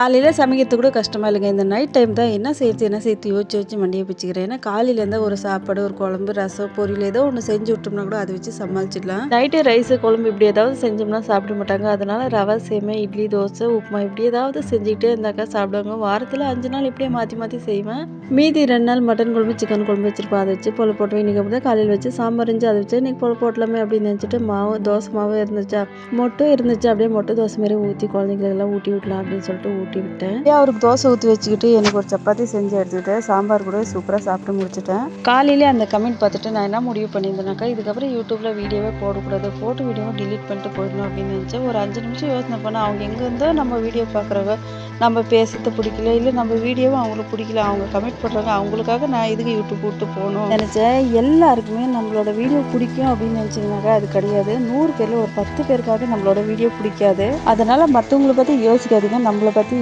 காலையில் சமைக்கிறது கூட கஷ்டமாக இல்லைங்க. இந்த நைட் டைம் தான் என்ன செய்யறது யோசிச்சு மண்டியை பிச்சுக்கிறேன். ஏன்னா காலையிலேருந்து ஒரு சாப்பாடு, ஒரு குழம்பு, ரசம், பொரியல் ஏதோ ஒன்று செஞ்சு விட்டோம்னா கூட அதை வச்சு சமாளிச்சிடலாம். நைட்டு ரைஸு, குழம்பு இப்படி ஏதாவது செஞ்சோம்னா சாப்பிட மாட்டாங்க. அதனால ரவை, சேமியா, இட்லி, தோசை, உப்புமா இப்படி ஏதாவது செஞ்சுக்கிட்டே இருந்தாக்கா சாப்பிடுவாங்க. வாரத்தில் 5 நாள் இப்படியே மாற்றி மாற்றி செய்வேன். மீதி 2 நாள் மட்டன் குழம்பு, சிக்கன் குழம்பு வச்சிருப்பேன். அதை வச்சு பொல போட்டுவேன். இன்றைக்கி அப்படி தான் காலையில் வச்சு சாம்பார் இருந்துச்சு. அதை வச்சு இன்றைக்கி பொல போட்டலாமே அப்படின்னு நினச்சிட்டு தோசை மாவு இருந்துச்சா, மொட்டும் இருந்துச்சு. அப்படியே மொட்டை தோசை மாரி ஊற்றி குழந்தைங்களுக்கெல்லாம் ஊட்டி விடலாம் அப்படின்னு சொல்லிட்டு ஊட்டி விட்டேன். அவருக்கு தோசை ஊற்றி வச்சுக்கிட்டு எனக்கு ஒரு சப்பாத்தி செஞ்சு எடுத்துக்கிட்டேன். சாம்பார் கூட சூப்பராக சாப்பிட்டு முடிச்சிட்டேன். காலையிலே அந்த கமெண்ட் பார்த்துட்டு நான் என்ன முடிவு பண்ணியிருந்தேனாக்கா, இதுக்கப்புறம் யூடியூப்பில் வீடியோவே போடக்கூடாது, போட்டு வீடியோவை டிலீட் பண்ணிட்டு போயிடணும் அப்படின்னு நினச்சேன். ஒரு 5 நிமிஷம் யோசனை பண்ணேன். அவங்க எங்கேருந்தோ நம்ம வீடியோ பார்க்குறவங்க, நம்ம பேசுறது பிடிக்கல, இல்லை நம்ம வீடியோவும் அவங்களுக்கு பிடிக்கல, அவங்க கமெண்ட் பண்ணுறாங்க, அவங்களுக்காக நான் இதுக்கு யூடியூப் விட்டு போகணும் நினச்சேன். எல்லாருக்குமே நம்மளோட வீடியோ பிடிக்கும் அப்படின்னு நினச்சிங்கனாக்கா அது கிடையாது. 100 பேரில் ஒரு 10 பேருக்காவது நம்மளோட வீடியோ பிடிக்காது. அதனால் மற்றவங்களை பற்றி யோசிக்காதீங்க, நம்மளை பற்றி